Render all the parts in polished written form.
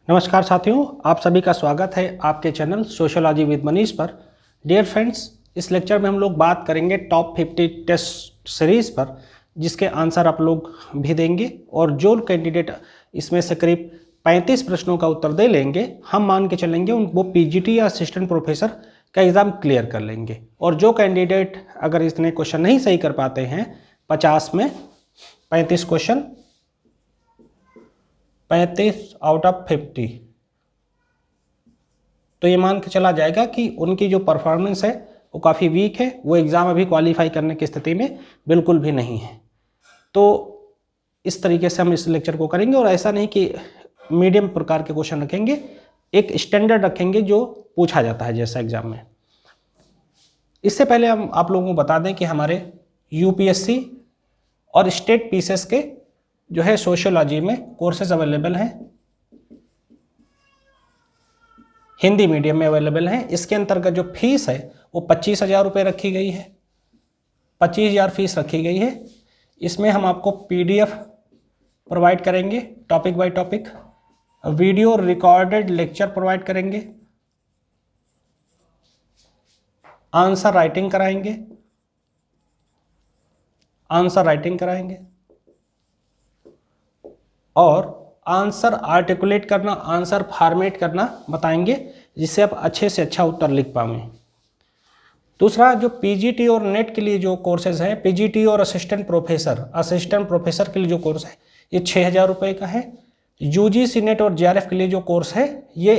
नमस्कार साथियों, आप सभी का स्वागत है आपके चैनल सोशियोलॉजी विद मनीष पर। डियर फ्रेंड्स, इस लेक्चर में हम लोग बात करेंगे टॉप 50 टेस्ट सीरीज़ पर, जिसके आंसर आप लोग भी देंगे और जो कैंडिडेट इसमें से करीब 35 प्रश्नों का उत्तर दे लेंगे, हम मान के चलेंगे वो पीजीटी या असिस्टेंट प्रोफेसर का एग्ज़ाम क्लियर कर लेंगे। और जो कैंडिडेट अगर इतने क्वेश्चन नहीं सही कर पाते हैं, 50 में 35 क्वेश्चन, 35 आउट ऑफ 50, तो ये मान के चला जाएगा कि उनकी जो परफॉर्मेंस है वो काफ़ी वीक है, वो एग्ज़ाम अभी क्वालिफाई करने की स्थिति में बिल्कुल भी नहीं है। तो इस तरीके से हम इस लेक्चर को करेंगे और ऐसा नहीं कि मीडियम प्रकार के क्वेश्चन रखेंगे, एक स्टैंडर्ड रखेंगे जो पूछा जाता है जैसा एग्ज़ाम में। इससे पहले हम आप लोगों को बता दें कि हमारे यूपीएससी और स्टेट पीसीएस के जो है सोशियोलॉजी में कोर्सेज अवेलेबल हैं, हिंदी मीडियम में अवेलेबल हैं। इसके अंतर्गत जो फीस है वो 25,000 रुपये रखी गई है, 25,000 फीस रखी गई है। इसमें हम आपको पीडीएफ प्रोवाइड करेंगे, topic by topic, video recorded lecture provide करेंगे, आंसर राइटिंग कराएंगे और आंसर आर्टिकुलेट करना, आंसर फॉर्मेट करना बताएंगे, जिससे आप अच्छे से अच्छा उत्तर लिख पाएंगे। दूसरा, जो पीजीटी और नेट के लिए जो कोर्सेज है, पीजीटी और असिस्टेंट प्रोफेसर के लिए जो कोर्स है ये 6,000 रुपये का है। यूजीसी नेट और जेआरएफ के लिए जो कोर्स है ये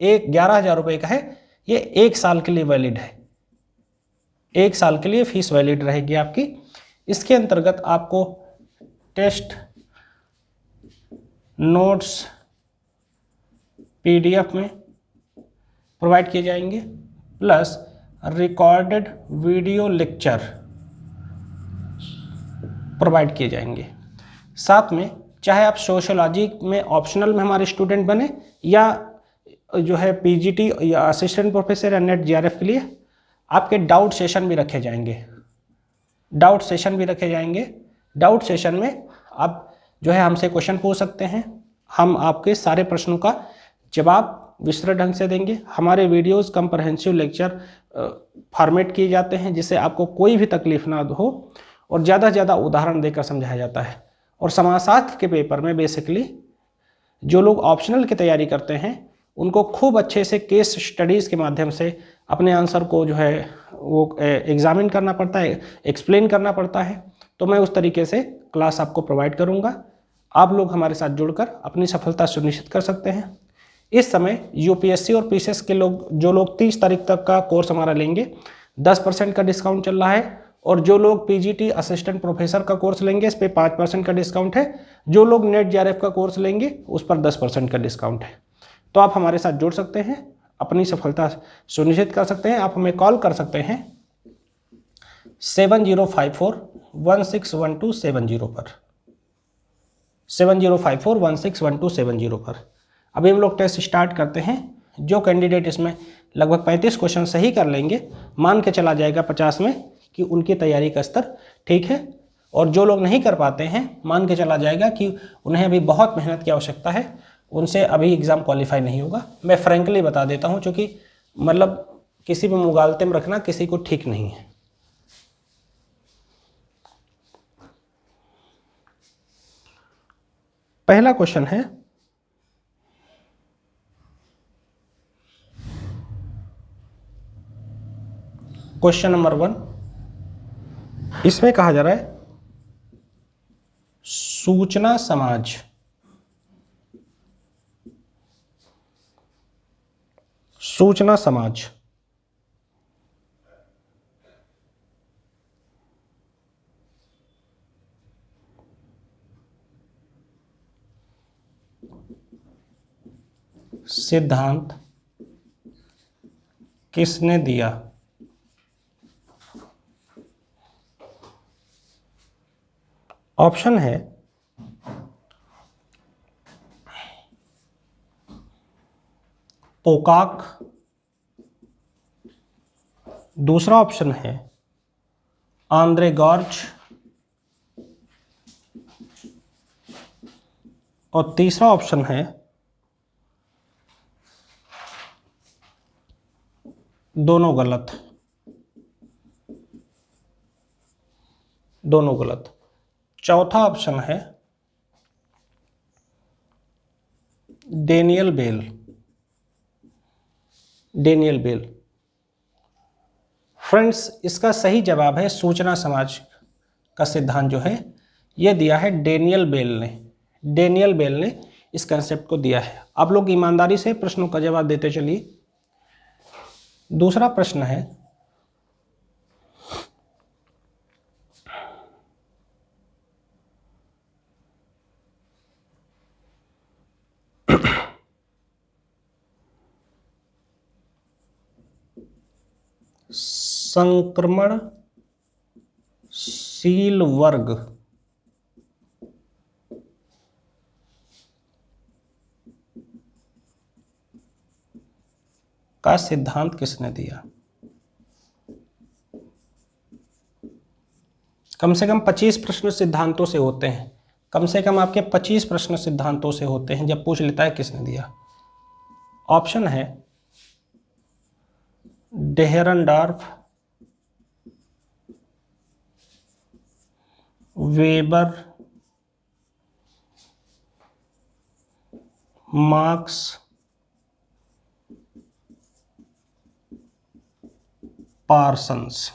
11,000 रुपये का है। ये 1 साल के लिए वैलिड है, 1 साल के लिए फीस वैलिड रहेगी आपकी। इसके अंतर्गत आपको टेस्ट नोट्स पीडीएफ में प्रोवाइड किए जाएंगे, plus recorded video lecture provide किए जाएंगे। साथ में चाहे आप सोशियोलॉजी में ऑप्शनल में हमारे स्टूडेंट बने या जो है पीजीटी या असिस्टेंट प्रोफेसर या नेट जेआरएफ के लिए आपके डाउट सेशन भी रखे जाएंगे। डाउट सेशन में आप जो है हमसे क्वेश्चन पूछ सकते हैं, हम आपके सारे प्रश्नों का जवाब विस्तृत ढंग से देंगे। हमारे वीडियोस कंप्रहेंसिव लेक्चर फॉर्मेट किए जाते हैं, जिससे आपको कोई भी तकलीफ ना हो और ज़्यादा से ज़्यादा उदाहरण देकर समझाया जाता है। और समाजशास्त्र के पेपर में बेसिकली जो लोग ऑप्शनल की तैयारी करते हैं उनको खूब अच्छे से केस स्टडीज़ के माध्यम से अपने आंसर को जो है वो एग्जामिन करना पड़ता है, एक्सप्लेन करना पड़ता है। तो मैं उस तरीके से क्लास आपको प्रोवाइड करूँगा। आप लोग हमारे साथ जुड़कर अपनी सफलता सुनिश्चित कर सकते हैं। इस समय यूपीएससी और पीसीएस के जो लोग 30 तारीख तक का कोर्स हमारा लेंगे, 10% का डिस्काउंट चल रहा है। और जो लोग पीजीटी असिस्टेंट प्रोफेसर का कोर्स लेंगे इस पर 5% का डिस्काउंट है। जो लोग नेट जेआरएफ का कोर्स लेंगे उस पर 10% का डिस्काउंट है। तो आप हमारे साथ जुड़ सकते हैं, अपनी सफलता सुनिश्चित कर सकते हैं। आप हमें कॉल कर सकते हैं 7054161270 पर, 7054161270 पर। अभी हम लोग टेस्ट स्टार्ट करते हैं। जो कैंडिडेट इसमें लगभग 35 क्वेश्चन सही कर लेंगे, मान के चला जाएगा 50 में कि उनकी तैयारी का स्तर ठीक है। और जो लोग नहीं कर पाते हैं, मान के चला जाएगा कि उन्हें अभी बहुत मेहनत की आवश्यकता है, उनसे अभी एग्ज़ाम क्वालिफाई नहीं होगा। मैं फ्रैंकली बता देता हूं, क्योंकि मतलब किसी भी मुगालते में रखना किसी को ठीक नहीं है। पहला क्वेश्चन है, क्वेश्चन नंबर 1। इसमें कहा जा रहा है सूचना समाज सिद्धांत किसने दिया? ऑप्शन है पोकाक, दूसरा ऑप्शन है आंद्रे गॉर्च और तीसरा ऑप्शन है दोनों गलत, दोनों गलत। चौथा ऑप्शन है Daniel Bell, Daniel Bell. Friends, इसका सही जवाब है सूचना समाज का सिद्धांत जो है यह दिया है डेनियल बेल ने, डेनियल बेल ने इस कंसेप्ट को दिया है। आप लोग ईमानदारी से प्रश्नों का जवाब देते चलिए। दूसरा प्रश्न है संक्रमणशील वर्ग का सिद्धांत किसने दिया? कम से कम 25 प्रश्न सिद्धांतों से होते हैं, कम से कम आपके 25 प्रश्न सिद्धांतों से होते हैं जब पूछ लेता है किसने दिया। ऑप्शन है डेहरनडॉर्फ, वेबर, मार्क्स, पार्सन्स।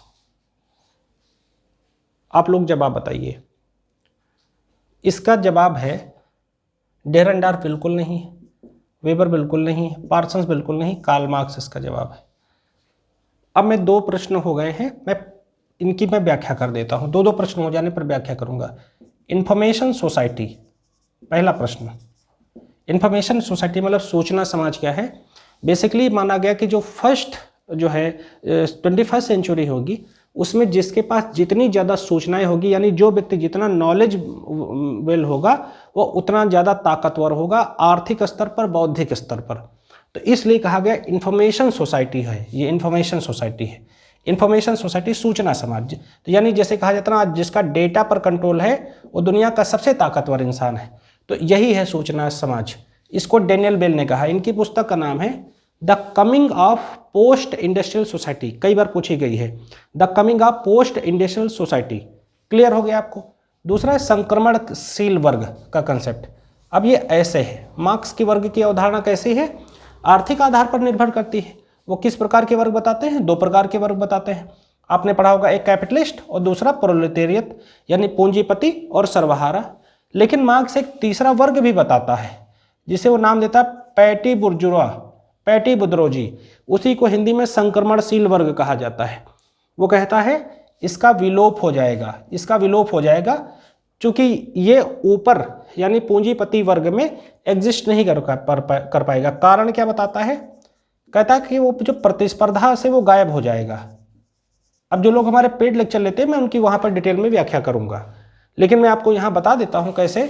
आप लोग जवाब बताइए। इसका जवाब है डेहरनडॉर्फ बिल्कुल नहीं, वेबर बिल्कुल नहीं, पार्सन्स बिल्कुल नहीं, कार्ल मार्क्स इसका जवाब है। अब मैं दो प्रश्न हो गए हैं, मैं व्याख्या कर देता हूं। दो प्रश्न हो जाने पर व्याख्या करूंगा। इंफॉर्मेशन सोसाइटी, पहला प्रश्न, इंफॉर्मेशन सोसाइटी मतलब सूचना समाज क्या है? बेसिकली माना गया कि जो फर्स्ट जो है 21st सेंचुरी होगी उसमें जिसके पास जितनी ज़्यादा सूचनाएं होगी, यानी जो व्यक्ति जितना नॉलेज वेल होगा वो उतना ज़्यादा ताकतवर होगा आर्थिक स्तर पर, बौद्धिक स्तर पर। तो इसलिए कहा गया इंफॉर्मेशन सोसाइटी है, ये इंफॉर्मेशन सोसाइटी है। इंफॉर्मेशन सोसाइटी सूचना समाज, तो यानी जैसे कहा जाता है जिसका डेटा पर कंट्रोल है वो दुनिया का सबसे ताकतवर इंसान है, तो यही है सूचना समाज। इसको डेनियल बेल ने कहा। इनकी पुस्तक का नाम है the coming of post industrial society, कई बार पूछी गई है, the coming of post industrial society. Clear हो गया आपको? दूसरा है संक्रमणशील वर्ग का कंसेप्ट। अब ये ऐसे है, मार्क्स की वर्ग की अवधारणा कैसी है? आर्थिक आधार पर निर्भर करती है। वो किस प्रकार के वर्ग बताते हैं? दो प्रकार के वर्ग बताते हैं। आपने पढ़ा होगा, एक कैपिटलिस्ट और दूसरा प्रोलेटेरियत यानी पूंजीपति और सर्वहारा। लेकिन मार्क्स एक तीसरा वर्ग भी बताता है जिसे वो नाम देता है पैटी बुर्जुआ, पैटी बुद्रोजी। उसी को हिंदी में संक्रमणशील वर्ग कहा जाता है। वो कहता है इसका विलोप हो जाएगा, इसका विलोप हो जाएगा क्योंकि ये ऊपर यानी पूंजीपति वर्ग में एग्जिस्ट नहीं कर पाएगा। कारण क्या बताता है? कहता है कि वो जो प्रतिस्पर्धा से वो गायब हो जाएगा। अब जो लोग हमारे पेड लेक्चर लेते हैं मैं उनकी वहां पर डिटेल में व्याख्या करूंगा, लेकिन मैं आपको यहां बता देता हूं कैसे।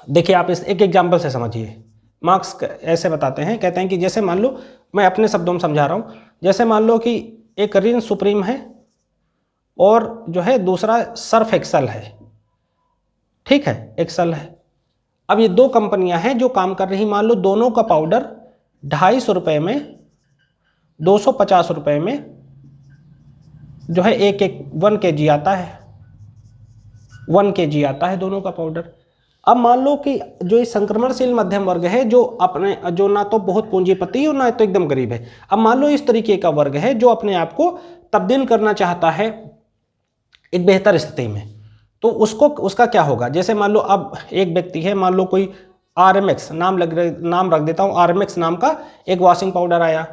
देखिए, आप इस एक एग्जाम्पल से समझिए। मार्क्स ऐसे बताते हैं, कहते हैं कि जैसे मान लो, मैं अपने शब्दों में समझा रहा हूं, जैसे मान लो कि एक रिन सुप्रीम है और जो है दूसरा सर्फ एक्सल है, ठीक है, एक्सल है। अब ये दो कंपनियां हैं जो काम कर रही। मान लो दोनों का पाउडर 250 रुपये में, 250 रुपये में जो है एक 1 kg आता है, 1 kg आता है दोनों का पाउडर। अब मान लो कि जो ये संक्रमणशील मध्यम वर्ग है जो ना तो बहुत पूंजीपति और ना तो एकदम गरीब है। अब मान लो इस तरीके का वर्ग है जो अपने आप को तब्दील करना चाहता है एक बेहतर स्थिति में, तो उसका क्या होगा? जैसे मान लो अब एक व्यक्ति है, मान लो कोई RMX नाम रख देता हूँ, RMX नाम का एक वॉशिंग पाउडर आया।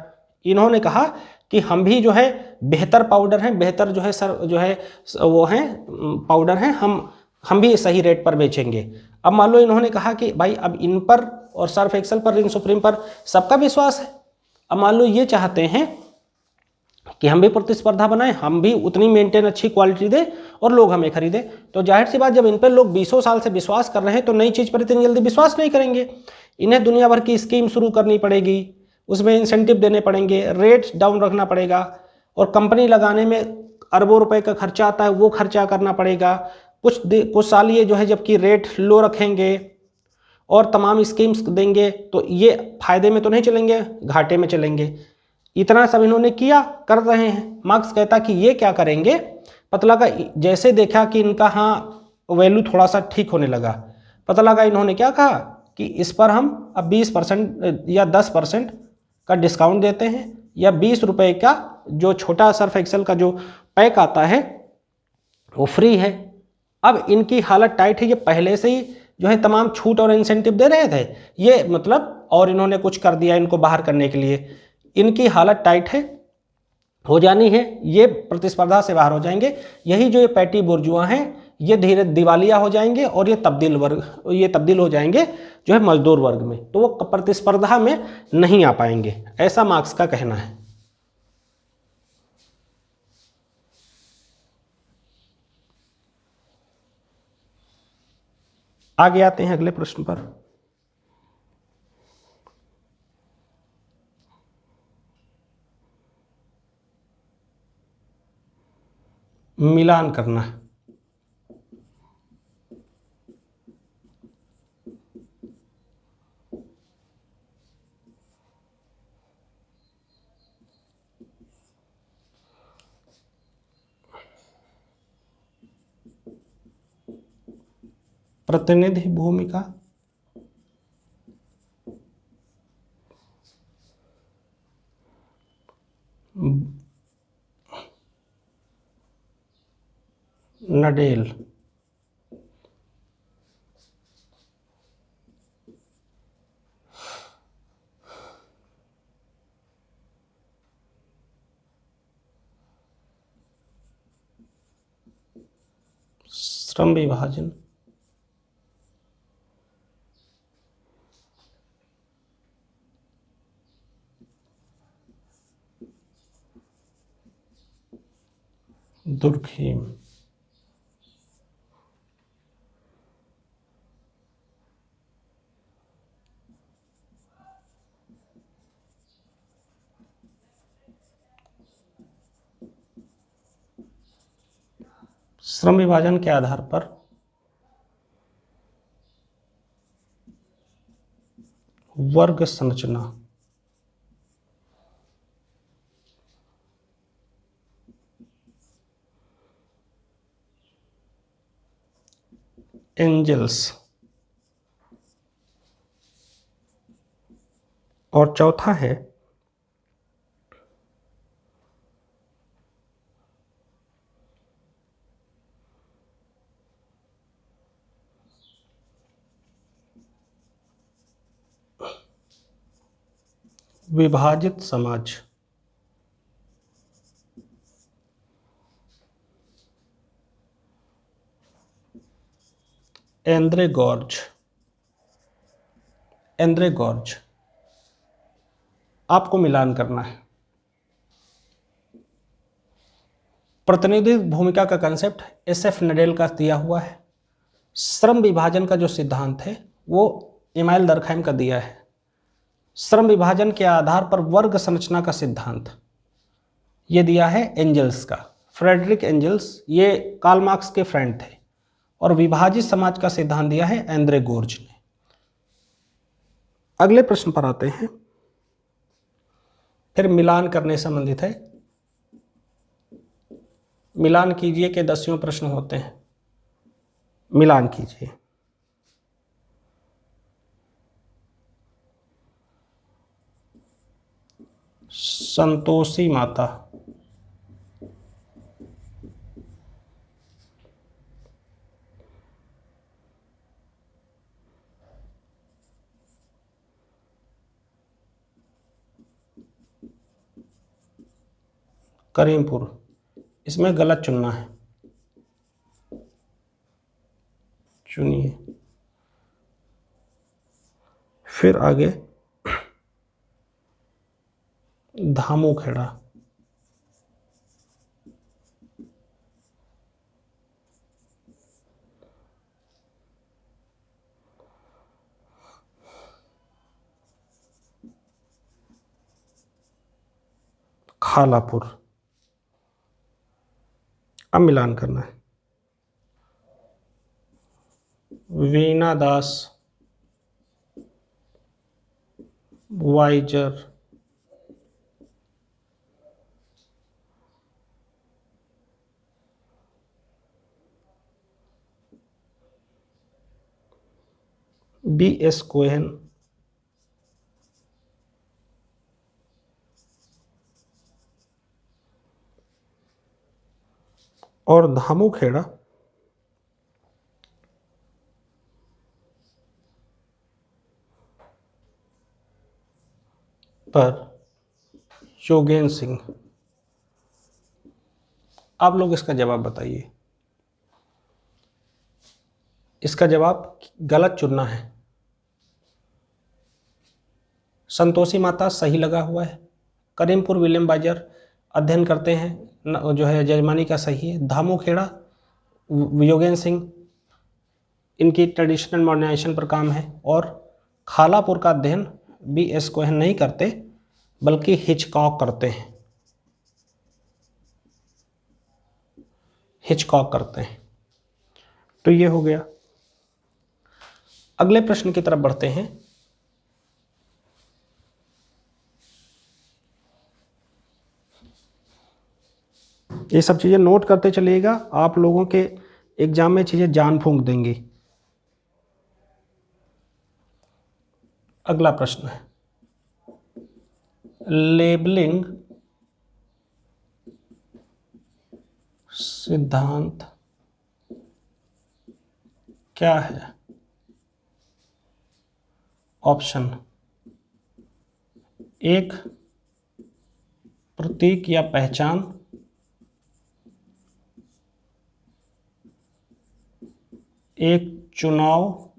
इन्होंने कहा कि हम भी जो है बेहतर पाउडर हैं, बेहतर जो है वो हैं पाउडर हैं, हम भी सही रेट पर बेचेंगे। अब मान लो इन्होंने कहा कि भाई अब इन पर और सर्फ एक्सल पर, रिन सुप्रीम पर सबका विश्वास है। अब मान लो ये चाहते हैं कि हम भी प्रतिस्पर्धा बनाएं, हम भी उतनी मेंटेन अच्छी क्वालिटी दें और लोग हमें खरीदें। तो जाहिर सी बात, जब इन पर लोग 20 साल से विश्वास कर रहे हैं तो नई चीज़ पर इतनी जल्दी विश्वास नहीं करेंगे। इन्हें दुनिया भर की स्कीम शुरू करनी पड़ेगी, उसमें इंसेंटिव देने पड़ेंगे, रेट डाउन रखना पड़ेगा, और कंपनी लगाने में अरबों रुपए का खर्चा आता है, वो खर्चा करना पड़ेगा। कुछ साल ये जो है जबकि रेट लो रखेंगे और तमाम स्कीम्स देंगे, तो ये फायदे में तो नहीं चलेंगे, घाटे में चलेंगे। इतना सब इन्होंने किया, कर रहे हैं। मार्क्स कहता कि ये क्या करेंगे, पता लगा जैसे देखा कि इनका हाँ वैल्यू थोड़ा सा ठीक होने लगा, पता लगा इन्होंने क्या कहा कि इस पर हम अब 20% या 10% का डिस्काउंट देते हैं, या 20 रुपये का जो छोटा सर्फ एक्सेल का जो पैक आता है वो फ्री है। अब इनकी हालत टाइट है, ये पहले से ही जो है तमाम छूट और इंसेंटिव दे रहे थे, ये मतलब और इन्होंने कुछ कर दिया इनको बाहर करने के लिए। इनकी हालत टाइट है, हो जानी है, ये प्रतिस्पर्धा से बाहर हो जाएंगे। यही जो ये पैटी बुर्जुआ हैं ये धीरे दिवालिया हो जाएंगे और ये तब्दील हो जाएंगे जो है मजदूर वर्ग में, तो वो प्रतिस्पर्धा में नहीं आ पाएंगे, ऐसा मार्क्स का कहना है। आगे आते हैं अगले प्रश्न पर। मिलान करना। प्रतिनिधि भूमिका, नडेल। श्रम विभाजन, दुर्खेम। श्रम विभाजन के आधार पर वर्ग संरचना, एंजल्स। और चौथा है विभाजित समाज, एंद्रे गॉर्ज। आपको मिलान करना है। प्रतिनिधि भूमिका का कंसेप्ट SF नडेल का दिया हुआ है। श्रम विभाजन का जो सिद्धांत है वो इमाइल दरखाइम का दिया है। श्रम विभाजन के आधार पर वर्ग संरचना का सिद्धांत ये दिया है एंजल्स का, फ्रेडरिक एंजल्स, ये कार्ल मार्क्स के फ्रेंड थे। और विभाजित समाज का सिद्धांत दिया है एंद्रे गोर्ज ने। अगले प्रश्न पर आते हैं, फिर मिलान करने से संबंधित है। मिलान कीजिए के 10वें प्रश्न होते हैं। मिलान कीजिए। संतोषी माता, करीमपुर। इसमें गलत चुनना है, चुनिए। फिर आगे धामू खेड़ा, खालापुर। अब मिलान करना है। वीना दास, वाइजर, B.S. कोहेन और धामू खेड़ा पर योगेंद्र सिंह। आप लोग इसका जवाब बताइए। इसका जवाब गलत चुनना है। संतोषी माता सही लगा हुआ है। करीमपुर विलियम बाइजर अध्ययन करते हैं जो है जजमानी का सही है। धामू खेड़ा योगेंद्र सिंह इनकी ट्रेडिशनल मॉडर्नाइजेशन पर काम है। और खालापुर का अध्ययन B.S. कोहेन नहीं करते बल्कि हिचकॉक करते हैं। हिचकॉक करते हैं। तो ये हो गया। अगले प्रश्न की तरफ बढ़ते हैं। ये सब चीज़ें नोट करते चलिएगा, आप लोगों के एग्जाम में चीज़ें जान फूंक देंगी। अगला प्रश्न है लेबलिंग सिद्धांत क्या है? ऑप्शन एक प्रतीक या पहचान, एक चुनाव,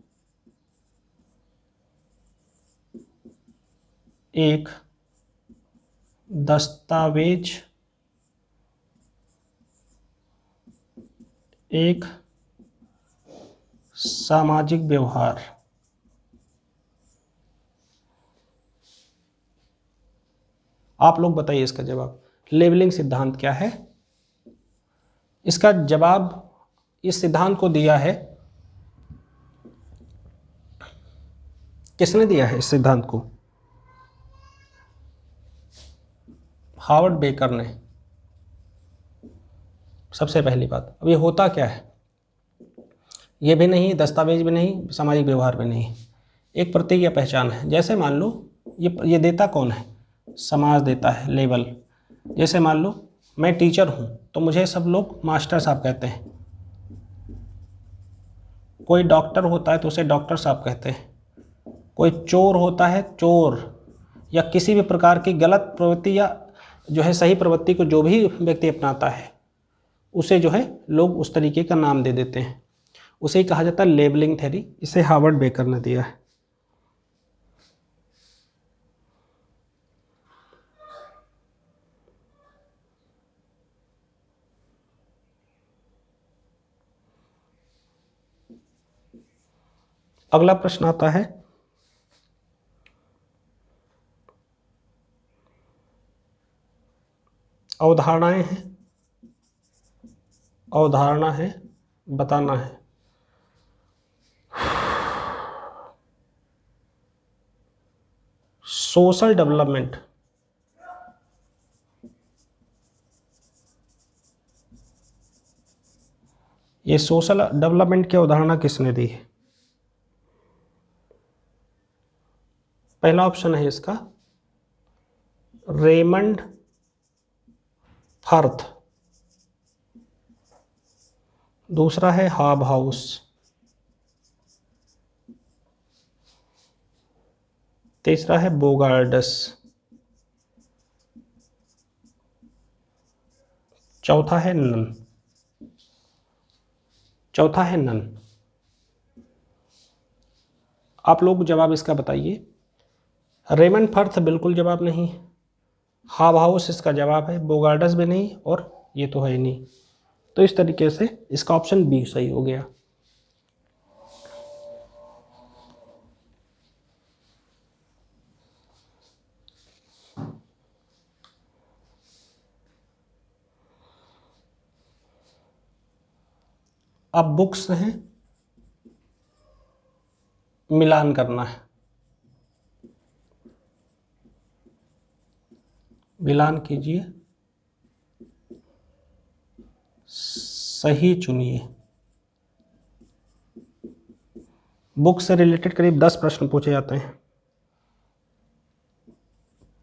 एक दस्तावेज, एक सामाजिक व्यवहार। आप लोग बताइए इसका जवाब। लेबलिंग सिद्धांत क्या है? इसका जवाब इस सिद्धांत को दिया है, किसने दिया है इस सिद्धांत को? हार्वर्ड बेकर ने। सबसे पहली बात, अब ये होता क्या है? ये भी नहीं, दस्तावेज भी नहीं, सामाजिक व्यवहार भी नहीं, एक प्रतीक या पहचान है। जैसे मान लो ये देता कौन है? समाज देता है लेबल। जैसे मान लो मैं टीचर हूँ तो मुझे सब लोग मास्टर साहब कहते हैं। कोई डॉक्टर होता है तो उसे डॉक्टर साहब कहते हैं। कोई चोर होता है चोर, या किसी भी प्रकार की गलत प्रवृत्ति या जो है सही प्रवृत्ति को जो भी व्यक्ति अपनाता है उसे जो है लोग उस तरीके का नाम दे देते हैं। उसे ही कहा जाता है लेबलिंग थ्योरी। इसे हार्वर्ड बेकर ने दिया है। अगला प्रश्न आता है अवधारणाएं हैं, अवधारणा है, बताना है। सोशल डेवलपमेंट, ये सोशल डेवलपमेंट की अवधारणा किसने दी है? पहला ऑप्शन है इसका रेमंड फर्थ, दूसरा है हाबहाउस, तीसरा है बोगार्डस, चौथा है नन। आप लोग जवाब इसका बताइए। रेमंड फर्थ बिल्कुल जवाब नहीं, हाबहाउस इसका जवाब है, बोगार्डस भी नहीं, और ये तो है ही नहीं। तो इस तरीके से इसका ऑप्शन बी सही हो गया। अब बुक्स हैं, मिलान करना है। मिलान कीजिए, सही चुनिए। बुक से रिलेटेड करीब 10 प्रश्न पूछे जाते हैं।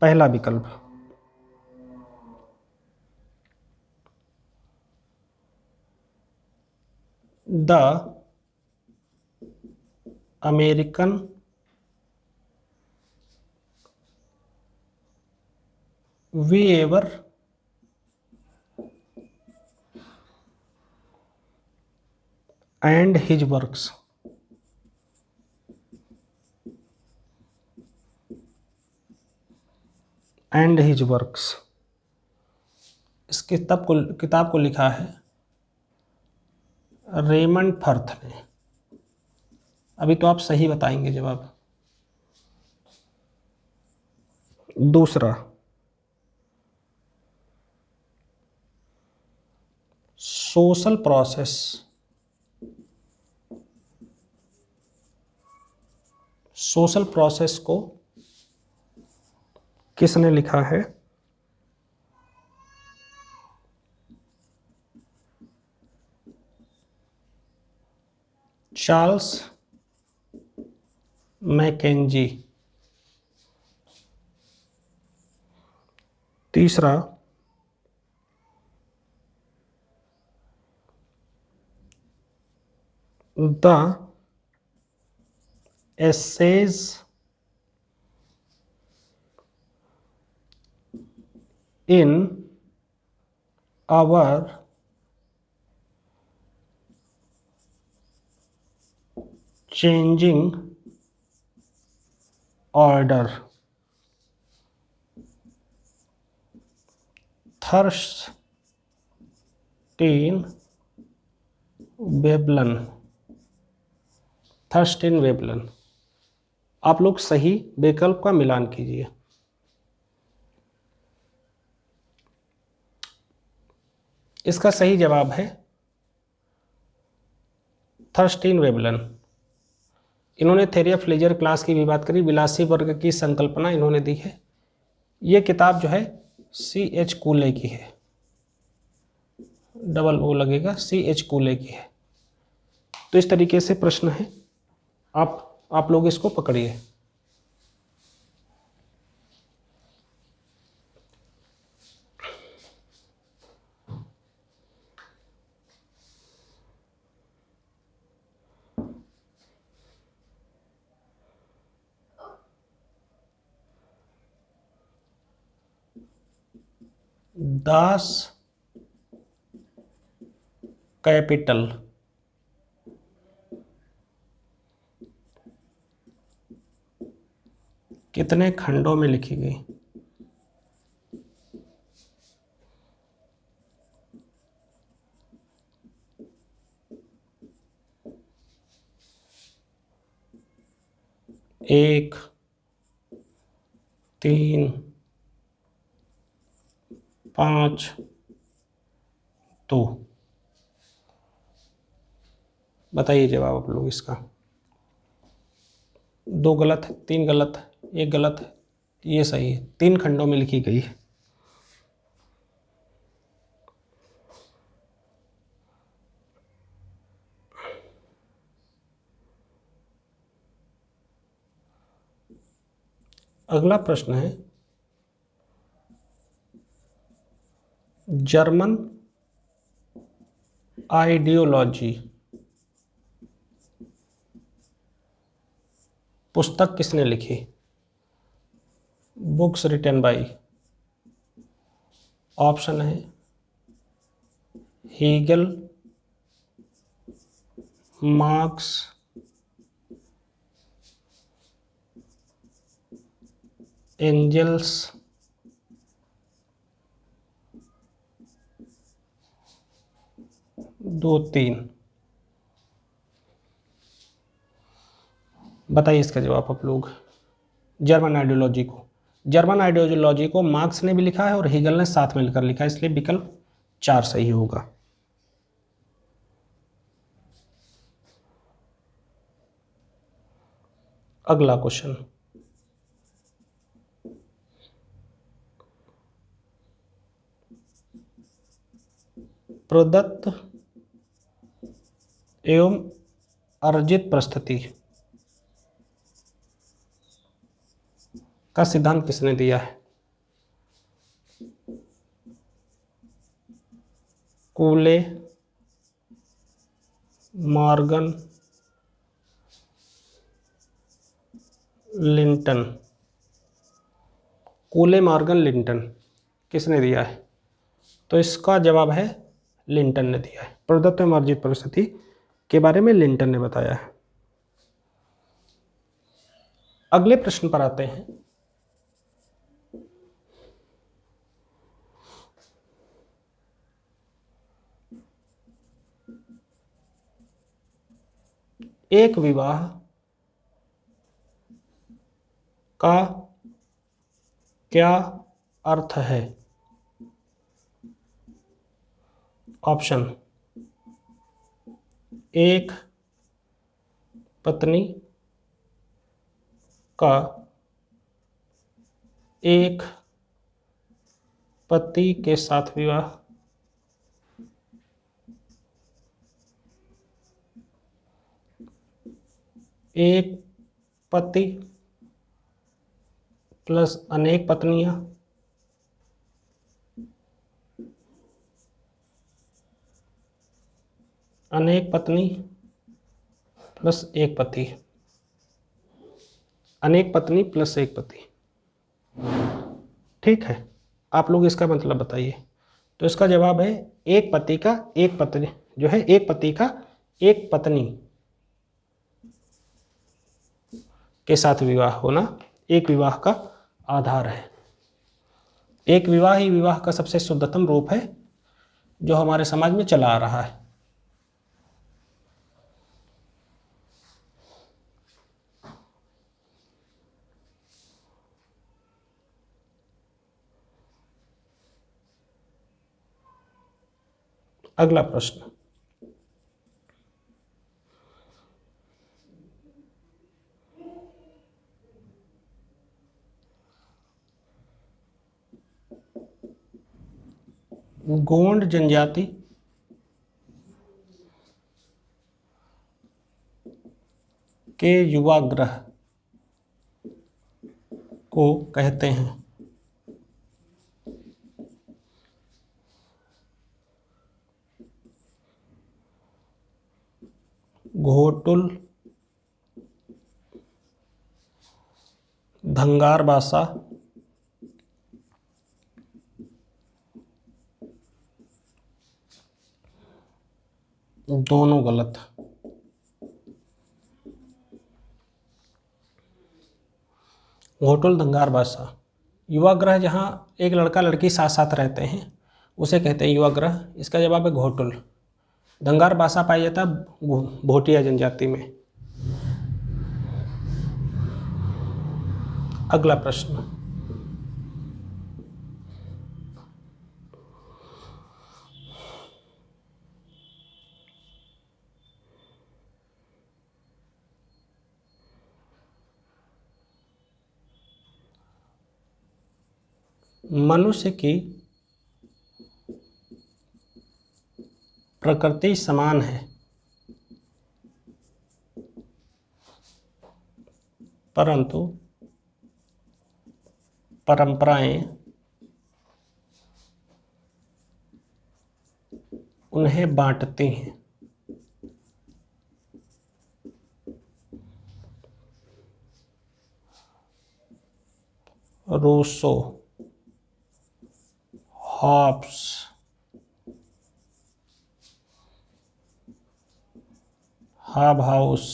पहला विकल्प, the American weaver and his works. And his works, इस किताब को लिखा है रेमंड फर्थ ने। अभी तो आप सही बताएंगे जवाब। दूसरा, सोशल प्रोसेस, सोशल प्रोसेस को किसने लिखा है? Charles McKenzie. तीसरा, the essays in our changing order, Thorstein Veblen. Thorstein Veblen. आप लोग सही विकल्प का मिलान कीजिए। इसका सही जवाब है थर्स्टीन वेबलन। इन्होंने थ्योरी ऑफ लीजर क्लास की भी बात करी, विलासी वर्ग की संकल्पना इन्होंने दी है। ये किताब जो है C.H. कूले की है, डबल ओ लगेगा, C.H. कूले की है। तो इस तरीके से प्रश्न है, आप लोग इसको पकड़िए। दास कैपिटल कितने खंडों में लिखी गई? एक, 3, 5, 2। बताइए जवाब आप लोग इसका। 2 गलत है, 3 गलत है, 1 गलत है, ये सही है। 3 खंडों में लिखी गई है। अगला प्रश्न है, जर्मन आइडियोलॉजी पुस्तक किसने लिखी? Books written by. ऑप्शन है हीगल, मार्क्स, एंजल्स, दो तीन। बताइए इसका जवाब आप लोग। जर्मन आइडियोलॉजी को मार्क्स ने भी लिखा है और हीगल ने साथ में लिखकर लिखा है, इसलिए विकल्प 4 सही होगा। अगला क्वेश्चन, प्रदत्त एवं अर्जित परिस्थिति का सिद्धांत किसने दिया है? कूले मॉर्गन लिंटन। कूले मॉर्गन लिंटन किसने दिया है? तो इसका जवाब है लिंटन ने दिया है। प्रदत्त एवं अर्जित परिस्थिति के बारे में लिंटन ने बताया है। अगले प्रश्न पर आते हैं। एक विवाह का क्या अर्थ है? ऑप्शन, एक पत्नी का एक पति के साथ विवाह, एक पति प्लस अनेक पत्नियां, अनेक पत्नी प्लस एक पति, अनेक पत्नी प्लस एक पति। ठीक है, आप लोग इसका मतलब बताइए। तो इसका जवाब है एक पति का एक पत्नी, जो है एक पति का एक पत्नी के साथ विवाह होना एक विवाह का आधार है। एक विवाह ही विवाह का सबसे शुद्धतम रूप है जो हमारे समाज में चला आ रहा है। अगला प्रश्न, गोंड जनजाति के युवाग्रह को कहते हैं घोटुल, धंगार बासा, दोनों गलत। घोटुल, धंगार बासा, युवाग्रह जहाँ एक लड़का लड़की साथ साथ रहते हैं उसे कहते हैं युवाग्रह। इसका जवाब है घोटुल। धंगार बासा पाया जाता है भोटिया जनजाति में। अगला प्रश्न, मनुष्य की प्रकृति समान है परंतु परंपराएं उन्हें बांटती हैं। Rousseau, Hobbes, Hobhouse,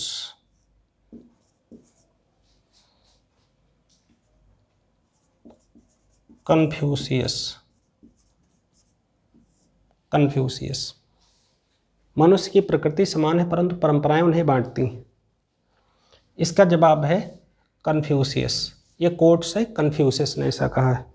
Confucius. Confucius, मनुष्य की प्रकृति समान है परंतु परंपराएं उन्हें बांटती हैं। इसका जवाब है कन्फ्यूशियस। ये कोट्स है, कन्फ्यूशियस ने ऐसा कहा है।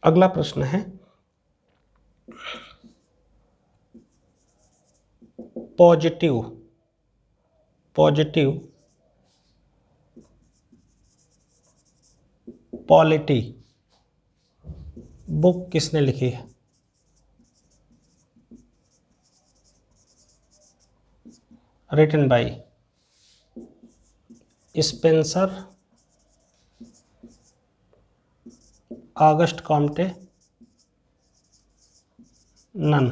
अगला प्रश्न है, पॉजिटिव पॉलिटी बुक किसने लिखी है? Written by Spencer, Auguste Comte, none.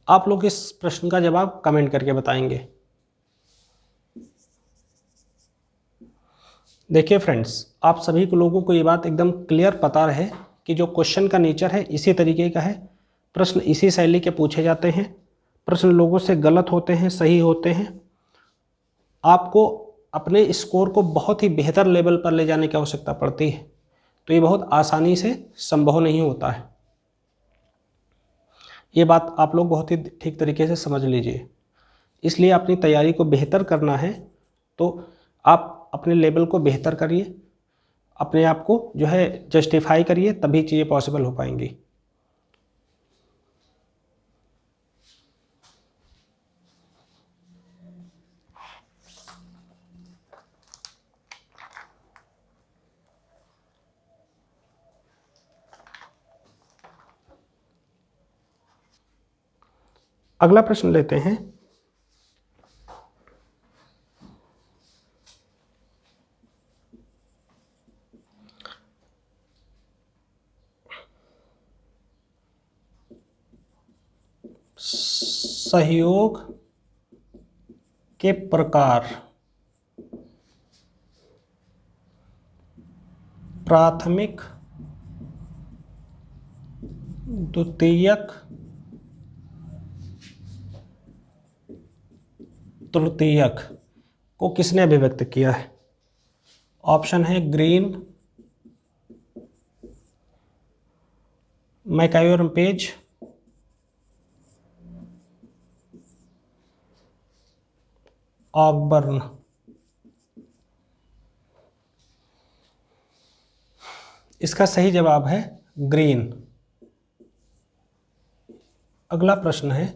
आप लोग इस प्रश्न का जवाब कमेंट करके बताएंगे। देखिए फ्रेंड्स, आप सभी को लोगों को ये बात एकदम क्लियर पता रहे कि जो क्वेश्चन का नेचर है इसी तरीके का है, प्रश्न इसी शैली के पूछे जाते हैं, प्रश्न लोगों से गलत होते हैं, सही होते हैं। आपको अपने स्कोर को बहुत ही बेहतर लेवल पर ले जाने की आवश्यकता पड़ती है, तो ये बहुत आसानी से संभव नहीं होता है। ये बात आप लोग बहुत ही ठीक तरीके से समझ लीजिए। इसलिए अपनी तैयारी को बेहतर करना है तो आप अपने लेवल को बेहतर करिए, अपने आप को जो है जस्टिफाई करिए, तभी चीज़ें पॉसिबल हो पाएंगी। अगला प्रश्न लेते हैं। सहयोग के प्रकार, प्राथमिक, द्वितीयक, तृतीयक को किसने अभिव्यक्त किया है? ऑप्शन है ग्रीन, मैकायर पेज, ऑकबर्न। इसका सही जवाब है ग्रीन। अगला प्रश्न है,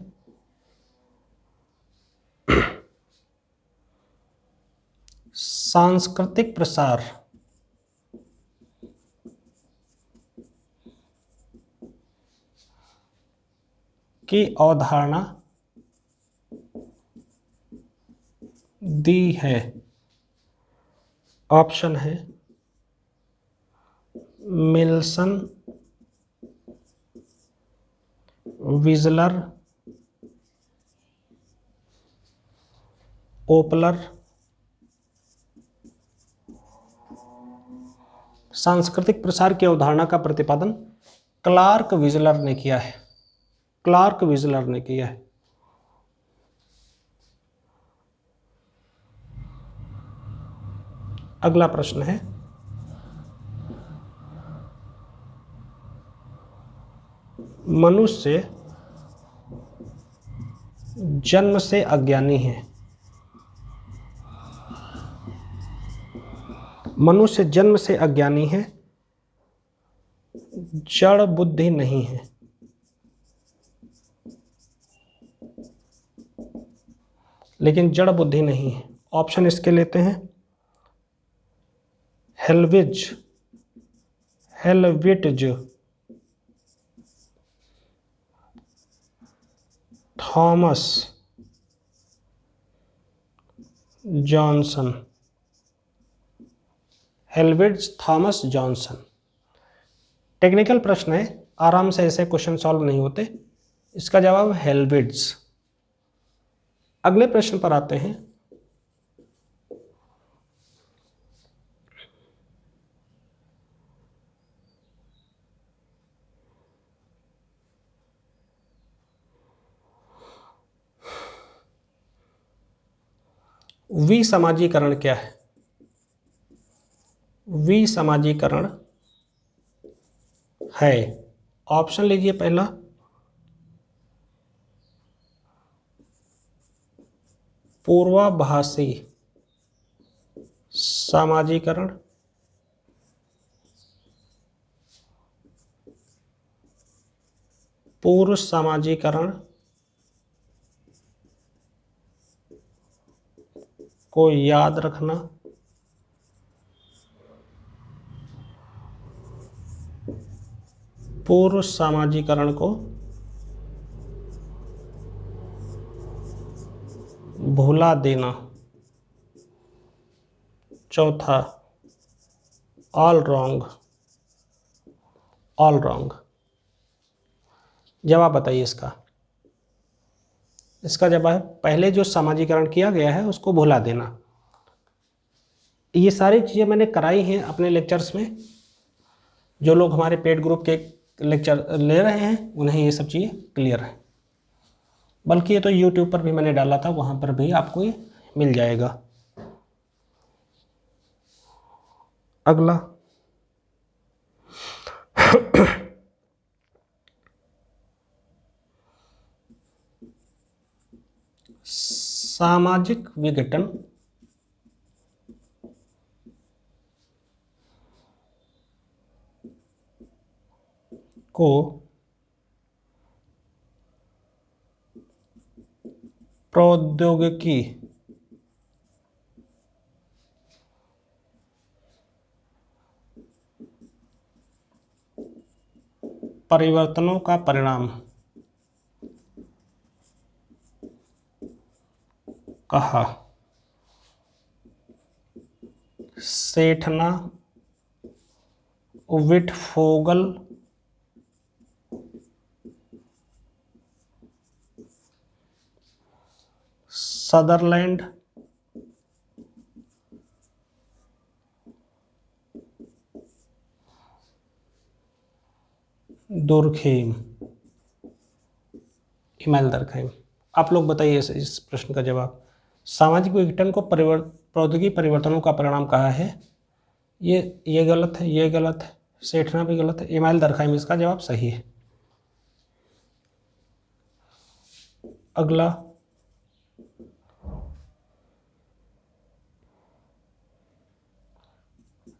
सांस्कृतिक प्रसार की अवधारणा दी है। ऑप्शन है मिल्सन, विजलर, ओपलर। सांस्कृतिक प्रसार की अवधारणा का प्रतिपादन क्लार्क विजलर ने किया है। क्लार्क विजलर ने किया है। अगला प्रश्न है, मनुष्य जन्म से अज्ञानी है। मनुष्य जन्म से अज्ञानी है, जड़ बुद्धि नहीं है। लेकिन जड़ बुद्धि नहीं है। ऑप्शन इसके लेते हैं हेल्विट्ज, थॉमस जॉनसन। हेल्विट्ज, थॉमस जॉनसन। टेक्निकल प्रश्न है, आराम से ऐसे क्वेश्चन सॉल्व नहीं होते। इसका जवाब हेल्विट्ज। अगले प्रश्न पर आते हैं। विसमाजीकरण क्या है? विसमाजीकरण है, ऑप्शन लीजिए पहला पूर्वाभासी समाजीकरण, पूर्व समाजीकरण को याद रखना, पूर्व सामाजिकरण को भुला देना। चौथा, ऑल रॉन्ग। All wrong. जवाब बताइए इसका। इसका जवाब है पहले जो सामाजिकरण किया गया है उसको भुला देना। ये सारी चीज़ें मैंने कराई हैं अपने लेक्चर्स में। जो लोग हमारे पेड ग्रुप के लेक्चर ले रहे हैं उन्हें ये सब चीज़ें क्लियर है। बल्कि ये तो यूट्यूब पर भी मैंने डाला था, वहाँ पर भी आपको ये मिल जाएगा। अगला, सामाजिक विघटन को प्रौद्योगिकी परिवर्तनों का परिणाम कहा। Sethna, Wittfogel, Sutherland, Durkheim, Emile Durkheim. आप लोग बताइए इस प्रश्न का जवाब। सामाजिक विघटन को प्रौद्योगिकी परिवर्तनों का परिणाम कहा है। ये गलत है, ये गलत है, सेठना भी गलत है, इमाइल दरखेम इसका जवाब सही है। अगला,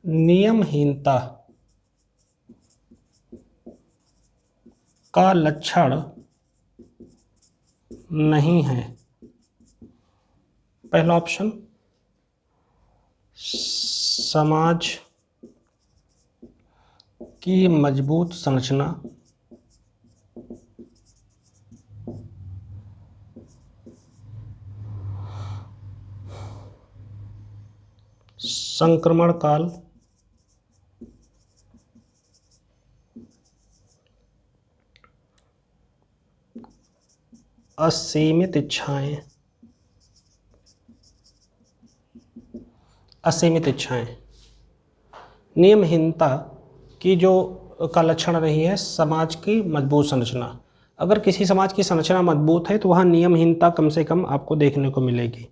नियमहीनता का लक्षण नहीं है। पहला ऑप्शन, समाज की मजबूत संरचना, संक्रमण काल, असीमित इच्छाएं, असीमित इच्छाएं। नियमहीनता की जो का लक्षण नहीं है समाज की मजबूत संरचना। अगर किसी समाज की संरचना मजबूत है तो वहाँ नियमहीनता कम से कम आपको देखने को मिलेगी।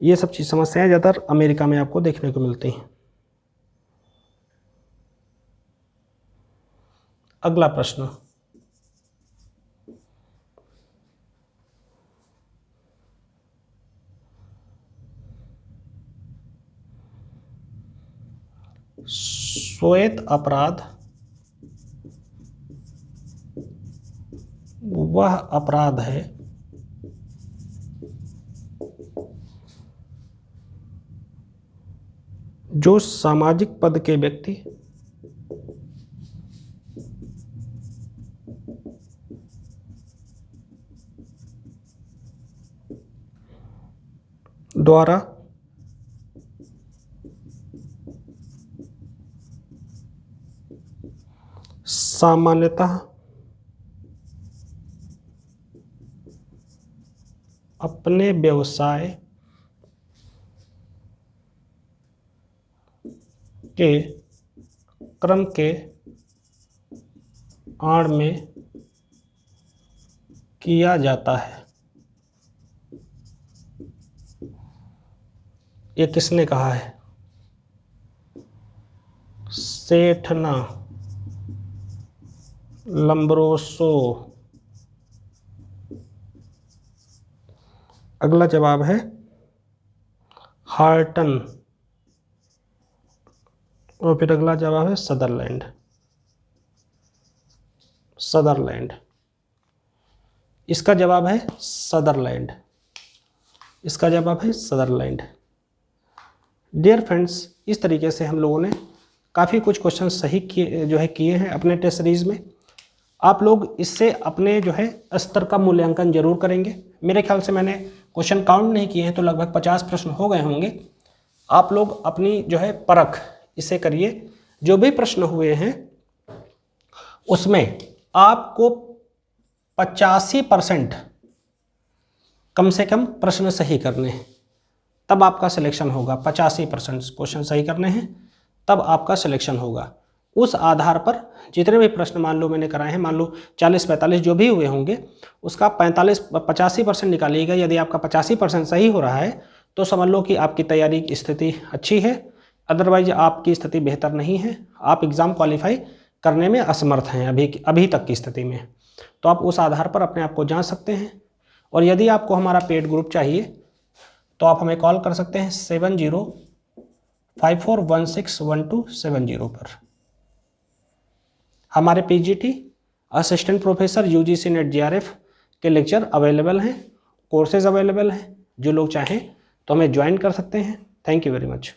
ये सब चीज़ समस्याएं ज़्यादातर अमेरिका में आपको देखने को मिलती हैं। अगला प्रश्न, श्वेत अपराध वह अपराध है जो सामाजिक पद के व्यक्ति द्वारा सामान्यतः अपने व्यवसाय के क्रम के आड़ में किया जाता है। ये किसने कहा है? सेठना, लम्ब्रोसो। अगला जवाब है हार्टन और फिर अगला जवाब है सदरलैंड। सदरलैंड, इसका जवाब है सदरलैंड। इसका जवाब है सदरलैंड। डियर फ्रेंड्स, इस तरीके से हम लोगों ने काफ़ी कुछ क्वेश्चन सही किए हैं अपने टेस्ट सीरीज़ में। आप लोग इससे अपने जो है स्तर का मूल्यांकन जरूर करेंगे। मेरे ख्याल से मैंने क्वेश्चन काउंट नहीं किए हैं तो लगभग 50 प्रश्न हो गए होंगे। आप लोग अपनी जो है परख इसे करिए। जो भी प्रश्न हुए हैं उसमें आपको 85% कम से कम प्रश्न सही करने हैं, तब आपका सिलेक्शन होगा। 85% क्वेश्चन सही करने हैं तब आपका सिलेक्शन होगा। उस आधार पर जितने भी प्रश्न मान लो मैंने कराए हैं, मान लो 40-45 जो भी हुए होंगे, उसका 85% निकालिएगा। यदि आपका 85% सही हो रहा है तो समझ लो कि आपकी तैयारी की स्थिति अच्छी है, अदरवाइज आपकी स्थिति बेहतर नहीं है, आप एग्ज़ाम क्वालिफाई करने में असमर्थ हैं अभी तक की स्थिति में। तो आप उस आधार पर अपने आप को जांच सकते हैं। और यदि आपको हमारा पेड ग्रुप चाहिए तो आप हमें कॉल कर सकते हैं 7054161270 पर। हमारे PGT assistant professor UGC net GRF के लेक्चर अवेलेबल हैं, कोर्सेज अवेलेबल हैं। जो लोग चाहें तो हमें ज्वाइन कर सकते हैं। Thank you very much.